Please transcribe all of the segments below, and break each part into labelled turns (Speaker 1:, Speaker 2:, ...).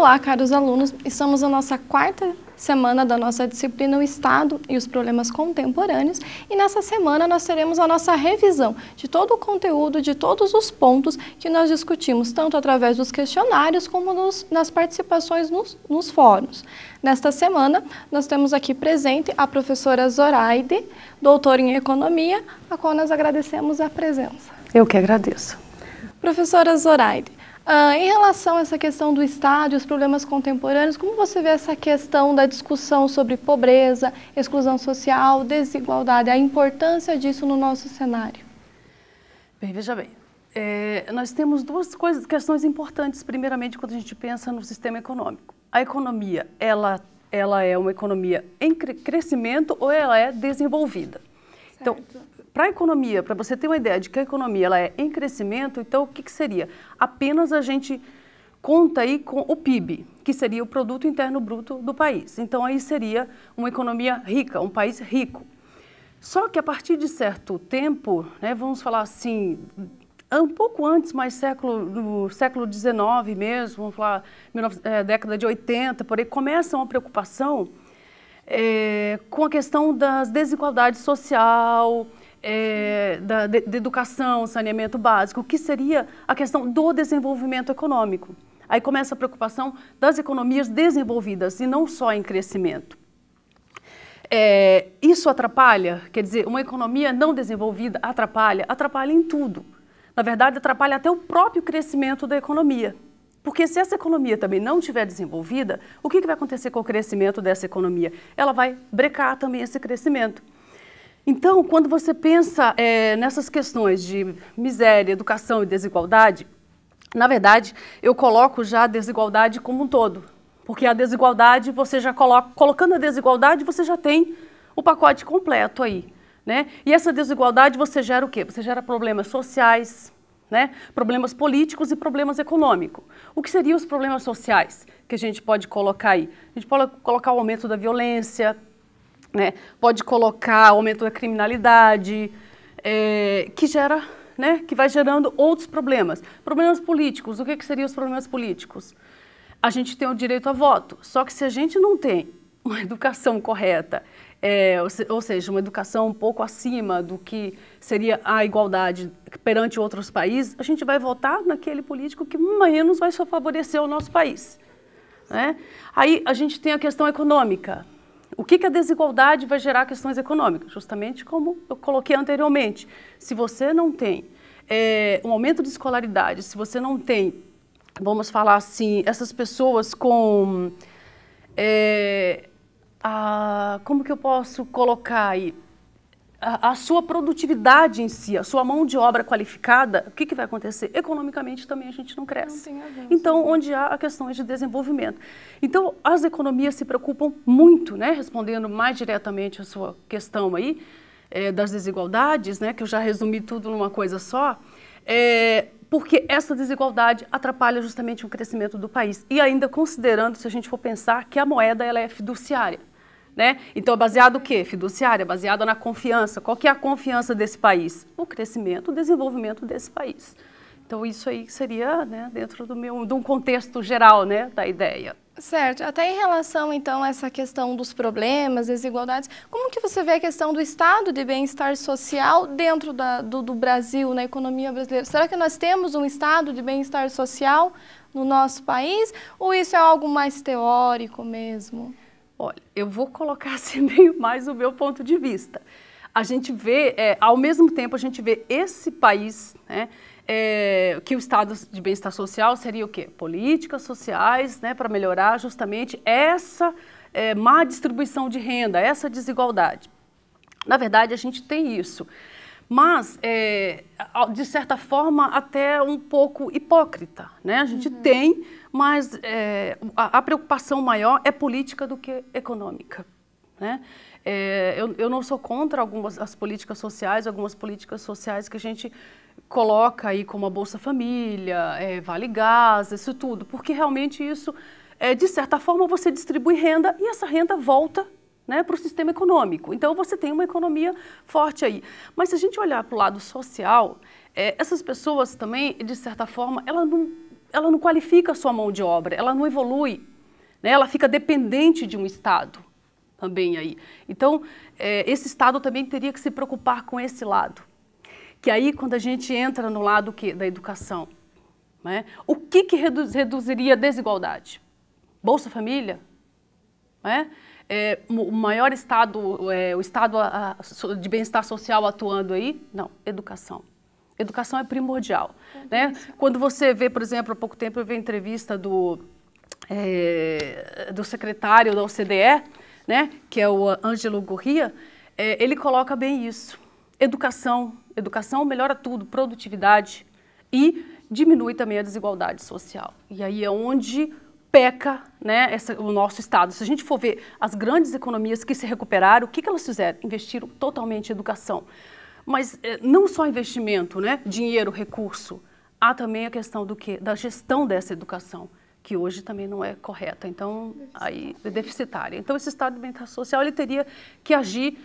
Speaker 1: Olá, caros alunos, estamos na nossa quarta semana da nossa disciplina O Estado e os Problemas Contemporâneos e nessa semana nós teremos a nossa revisão de todo o conteúdo, de todos os pontos que nós discutimos, tanto através dos questionários como nas participações nos fóruns. Nesta semana, nós temos aqui presente a professora Zoraide, doutora em Economia, a qual nós agradecemos a presença.
Speaker 2: Eu que agradeço.
Speaker 1: Professora Zoraide, em relação a essa questão do Estado e os problemas contemporâneos, como você vê essa questão da discussão sobre pobreza, exclusão social, desigualdade, a importância disso no nosso cenário?
Speaker 2: Bem, veja bem, nós temos duas questões importantes, primeiramente, quando a gente pensa no sistema econômico. A economia, ela é uma economia em crescimento ou ela é desenvolvida? Certo. Então, para a economia, para você ter uma ideia de que a economia ela é em crescimento, então o que seria? Apenas a gente conta aí com o PIB, que seria o Produto Interno Bruto do país. Então aí seria uma economia rica, um país rico. Só que a partir de certo tempo, né, vamos falar assim, um pouco antes, mais no século XIX mesmo, vamos falar década de 80, por aí, começa uma preocupação com a questão das desigualdades social, de educação, saneamento básico, que seria a questão do desenvolvimento econômico. Aí começa a preocupação das economias desenvolvidas e não só em crescimento. Isso atrapalha, quer dizer, uma economia não desenvolvida atrapalha em tudo. Na verdade, atrapalha até o próprio crescimento da economia. Porque se essa economia também não estiver desenvolvida, o que vai acontecer com o crescimento dessa economia? Ela vai brecar também esse crescimento. Então, quando você pensa nessas questões de miséria, educação e desigualdade, na verdade, eu coloco já a desigualdade como um todo. Porque a desigualdade, você já colocando a desigualdade, você já tem o pacote completo aí, né? E essa desigualdade você gera o quê? Você gera problemas sociais, né? Problemas políticos e problemas econômicos. O que seriam os problemas sociais que a gente pode colocar aí? A gente pode colocar o aumento da violência, né? Pode colocar aumento da criminalidade, que gera, né? Que vai gerando outros problemas. Problemas políticos, o que seriam os problemas políticos? A gente tem o direito a voto, só que se a gente não tem uma educação correta, ou seja, uma educação um pouco acima do que seria a igualdade perante outros países, a gente vai votar naquele político que menos vai favorecer o nosso país, né? Aí a gente tem a questão econômica. O que a desigualdade vai gerar questões econômicas? Justamente como eu coloquei anteriormente. Se você não tem um aumento de escolaridade, se você não tem, vamos falar assim, essas pessoas com... como que eu posso colocar aí? A sua produtividade em si, a sua mão de obra qualificada, o que vai acontecer? Economicamente também a gente não cresce. Então, onde há questões de desenvolvimento. Então, as economias se preocupam muito, né, respondendo mais diretamente a sua questão aí, das desigualdades, né, que eu já resumi tudo numa coisa só, porque essa desigualdade atrapalha justamente o crescimento do país. E ainda considerando, se a gente for pensar, que a moeda ela é fiduciária. Né? Então, baseado o quê? Fiduciária, baseada na confiança. Qual que é a confiança desse país? O crescimento, o desenvolvimento desse país. Então, isso aí seria, né, dentro de um contexto geral, né, da ideia.
Speaker 1: Certo. Até em relação, então, a essa questão dos problemas, desigualdades, como que você vê a questão do estado de bem-estar social dentro do Brasil, na economia brasileira? Será que nós temos um estado de bem-estar social no nosso país? Ou isso é algo mais teórico mesmo?
Speaker 2: Olha, eu vou colocar assim meio mais o meu ponto de vista. A gente vê, ao mesmo tempo, a gente vê esse país, né, que o estado de bem-estar social seria o quê? Políticas sociais, né, para melhorar justamente essa má distribuição de renda, essa desigualdade. Na verdade, a gente tem isso, mas, de certa forma, até um pouco hipócrita, né? A gente tem, mas a preocupação maior é política do que econômica, né? Eu não sou contra algumas políticas sociais que a gente coloca aí como a Bolsa Família, Vale Gás, isso tudo, porque realmente isso, de certa forma, você distribui renda e essa renda volta, né, para o sistema econômico. Então, você tem uma economia forte aí. Mas se a gente olhar para o lado social, essas pessoas também, de certa forma, elas ela não qualifica a sua mão de obra, ela não evolui, né? Ela fica dependente de um Estado também aí. Então, esse Estado também teria que se preocupar com esse lado. Que aí, quando a gente entra no lado da educação, né? O que reduziria a desigualdade? Bolsa Família? Né? O maior Estado, o Estado de bem-estar social atuando aí? Não, educação. Educação é primordial. Né? Quando você vê, por exemplo, há pouco tempo eu vi a entrevista do secretário da OCDE, né? Que é o Ângelo Gurria, ele coloca bem isso. Educação melhora tudo, produtividade e diminui também a desigualdade social. E aí é onde peca, né, o nosso Estado. Se a gente for ver as grandes economias que se recuperaram, o que elas fizeram? Investiram totalmente em educação. Mas não só investimento, né, dinheiro, recurso, há também a questão do quê? Da gestão dessa educação, que hoje também não é correta, então aí é deficitária. Então esse Estado de bem-estar social ele teria que agir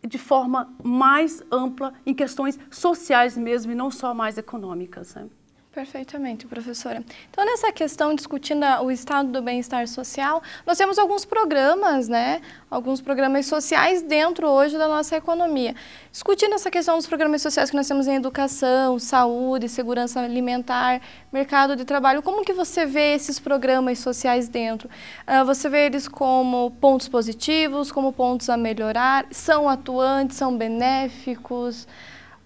Speaker 2: de forma mais ampla em questões sociais mesmo e não só mais econômicas, né?
Speaker 1: Perfeitamente, professora. Então, nessa questão, discutindo o estado do bem-estar social, nós temos alguns programas, né? Alguns programas sociais dentro hoje da nossa economia. Discutindo essa questão dos programas sociais que nós temos em educação, saúde, segurança alimentar, mercado de trabalho, como que você vê esses programas sociais dentro? Você vê eles como pontos positivos, como pontos a melhorar? São atuantes, são benéficos?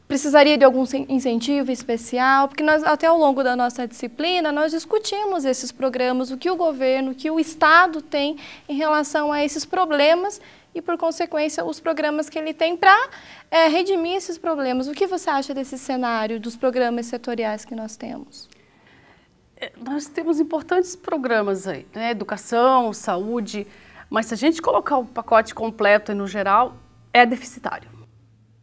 Speaker 1: Precisaria de algum incentivo especial? Porque nós, até ao longo da nossa disciplina, nós discutimos esses programas, o que o governo, o que o Estado tem em relação a esses problemas e, por consequência, os programas que ele tem para redimir esses problemas. O que você acha desse cenário, dos programas setoriais que nós temos?
Speaker 2: Nós temos importantes programas aí, né? Educação, saúde, mas se a gente colocar o pacote completo e no geral, é deficitário.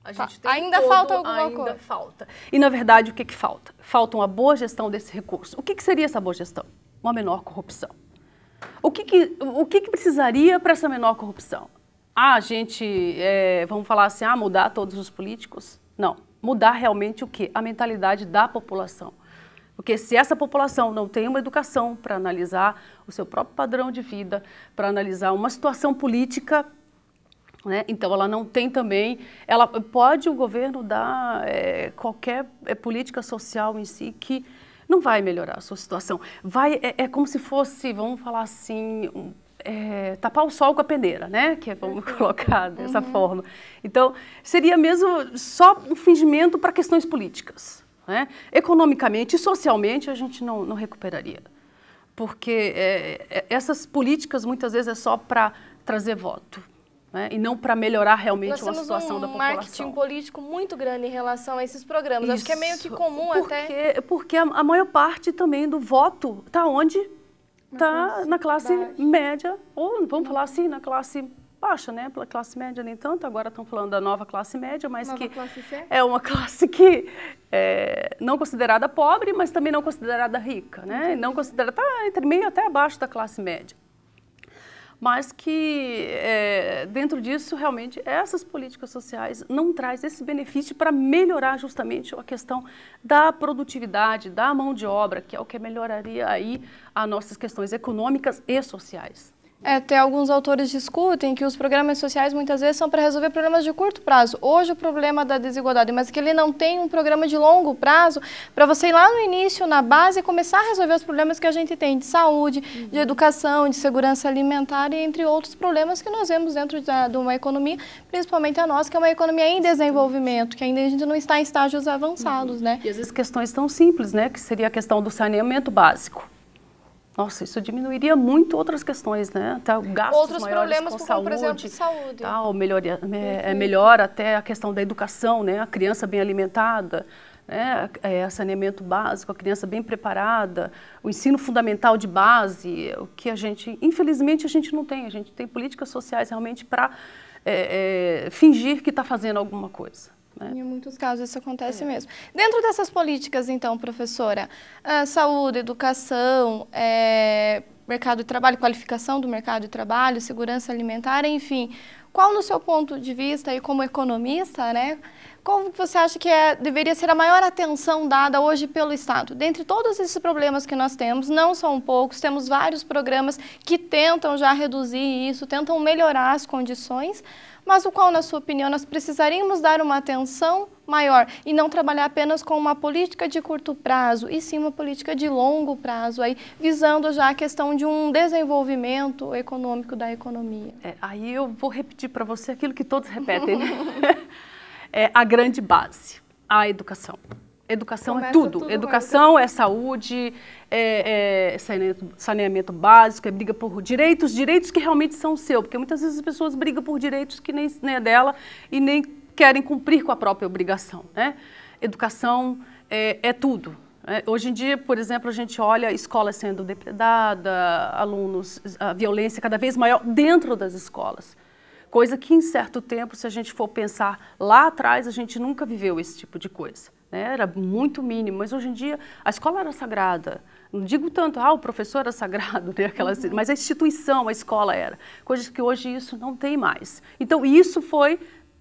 Speaker 2: A gente tem
Speaker 1: ainda falta alguma coisa.
Speaker 2: Ainda falta. E, na verdade, o que falta? Falta uma boa gestão desse recurso. O que seria essa boa gestão? Uma menor corrupção. O que precisaria para essa menor corrupção? A gente, vamos falar assim, mudar todos os políticos? Não. Mudar realmente o quê? A mentalidade da população. Porque se essa população não tem uma educação para analisar o seu próprio padrão de vida, para analisar uma situação política, né? Então, ela não tem também, o governo dar qualquer política social em si que não vai melhorar a sua situação. É como se fosse, vamos falar assim, tapar o sol com a peneira, né? Que vamos colocar dessa forma. Então, seria mesmo só um fingimento para questões políticas. Né? Economicamente e socialmente, a gente não recuperaria. Porque essas políticas, muitas vezes, é só para trazer voto. Né? E não para melhorar realmente uma situação da população.
Speaker 1: Nós temos um marketing político muito grande em relação a esses programas.
Speaker 2: Isso,
Speaker 1: acho que é meio que comum
Speaker 2: porque a maior parte também do voto está onde? Está na classe média, ou vamos falar assim, na classe baixa, né? Pela classe média nem tanto, agora estão falando da nova classe média, mas que é uma classe que não considerada pobre, mas também não considerada rica, né? Não considerada, está entre meio até abaixo da classe média. Mas que dentro disso, realmente, essas políticas sociais não trazem esse benefício para melhorar justamente a questão da produtividade, da mão de obra, que é o que melhoraria aí as nossas questões econômicas e sociais.
Speaker 1: Até alguns autores discutem que os programas sociais muitas vezes são para resolver problemas de curto prazo. Hoje o problema da desigualdade, mas que ele não tem um programa de longo prazo para você ir lá no início, na base, e começar a resolver os problemas que a gente tem de saúde, de educação, de segurança alimentar e entre outros problemas que nós vemos dentro de uma economia, principalmente a nossa, que é uma economia em desenvolvimento, que ainda a gente não está em estágios avançados, né?
Speaker 2: E às vezes questões tão simples, né, que seria a questão do saneamento básico. Nossa, isso diminuiria muito outras questões, né? Até gastos
Speaker 1: outros
Speaker 2: maiores
Speaker 1: problemas,
Speaker 2: com saúde,
Speaker 1: por exemplo, saúde.
Speaker 2: Tal, melhor até a questão da educação, né? A criança bem alimentada, né? Saneamento básico, a criança bem preparada, o ensino fundamental de base, o que infelizmente, a gente não tem. A gente tem políticas sociais realmente para fingir que está fazendo alguma coisa.
Speaker 1: Em muitos casos isso acontece mesmo. Dentro dessas políticas, então, professora, saúde, educação, mercado de trabalho, qualificação do mercado de trabalho, segurança alimentar, enfim, qual no seu ponto de vista e como economista, né, qual você acha que deveria ser a maior atenção dada hoje pelo Estado? Dentre todos esses problemas que nós temos, não são poucos, temos vários programas que tentam já reduzir isso, tentam melhorar as condições, mas o qual, na sua opinião, nós precisaríamos dar uma atenção maior e não trabalhar apenas com uma política de curto prazo, e sim uma política de longo prazo, aí, visando já a questão de um desenvolvimento econômico da economia.
Speaker 2: Aí eu vou repetir para você aquilo que todos repetem, né? É a grande base, a educação. Educação começa é tudo. Educação é saúde, é saneamento básico, é briga por direitos que realmente são seus, porque muitas vezes as pessoas brigam por direitos que nem é dela e nem querem cumprir com a própria obrigação, né? Educação é tudo. Hoje em dia, por exemplo, a gente olha a escola sendo depredada, alunos, a violência cada vez maior dentro das escolas. Coisa que em certo tempo, se a gente for pensar lá atrás, a gente nunca viveu esse tipo de coisa. Né? Era muito mínimo, mas hoje em dia a escola era sagrada. Não digo tanto, o professor era sagrado, né? Mas a instituição, a escola era. Coisas que hoje isso não tem mais. Então isso foi,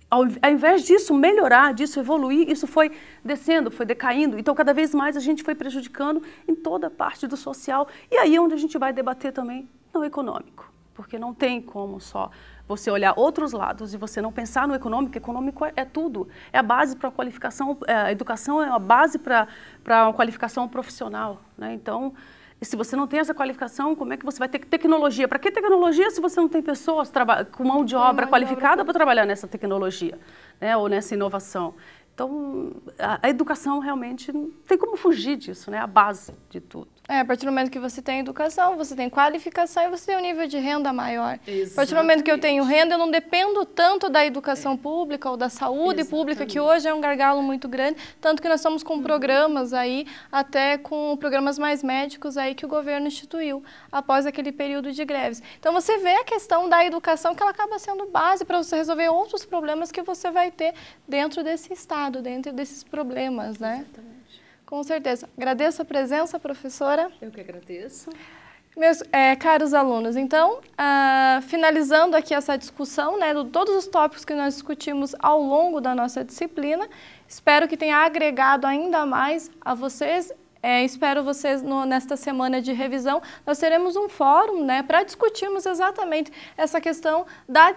Speaker 2: ao invés disso melhorar, disso evoluir, isso foi descendo, foi decaindo. Então cada vez mais a gente foi prejudicando em toda a parte do social. E aí é onde a gente vai debater também no econômico. Porque não tem como só você olhar outros lados e você não pensar no econômico. Econômico é tudo, é a base para a qualificação, a educação é a base para uma qualificação profissional, né? Então, se você não tem essa qualificação, como é que você vai ter tecnologia? Para que tecnologia se você não tem pessoas com mão de obra qualificada para trabalhar nessa tecnologia, né? Ou nessa inovação? Então, a educação realmente não tem como fugir disso, né? A base de tudo.
Speaker 1: A partir do momento que você tem educação, você tem qualificação e você tem um nível de renda maior.
Speaker 2: Exatamente.
Speaker 1: A partir do momento que eu tenho renda, eu não dependo tanto da educação pública ou da saúde pública, que hoje é um gargalo muito grande, tanto que nós estamos com programas aí, até com programas mais médicos aí que o governo instituiu após aquele período de greves. Então você vê a questão da educação, que ela acaba sendo base para você resolver outros problemas que você vai ter dentro desse estado, dentro desses problemas, né?
Speaker 2: Exatamente.
Speaker 1: Com certeza. Agradeço a presença, professora.
Speaker 2: Eu que agradeço.
Speaker 1: Meus caros alunos, então, finalizando aqui essa discussão, né, de todos os tópicos que nós discutimos ao longo da nossa disciplina, espero que tenha agregado ainda mais a vocês. Espero vocês nesta semana de revisão, nós teremos um fórum, né, para discutirmos exatamente essa questão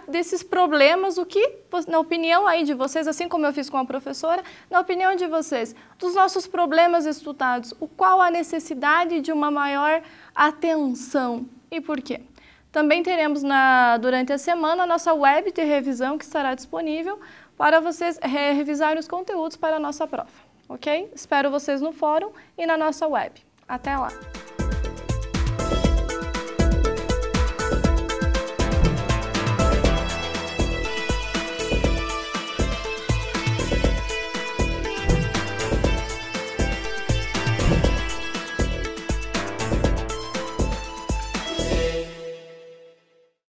Speaker 1: desses problemas, o que, na opinião aí de vocês, assim como eu fiz com a professora, na opinião de vocês, dos nossos problemas estudados, qual a necessidade de uma maior atenção e por quê? Também teremos durante a semana a nossa web de revisão que estará disponível para vocês revisarem os conteúdos para a nossa prova. Ok? Espero vocês no fórum e na nossa web. Até lá!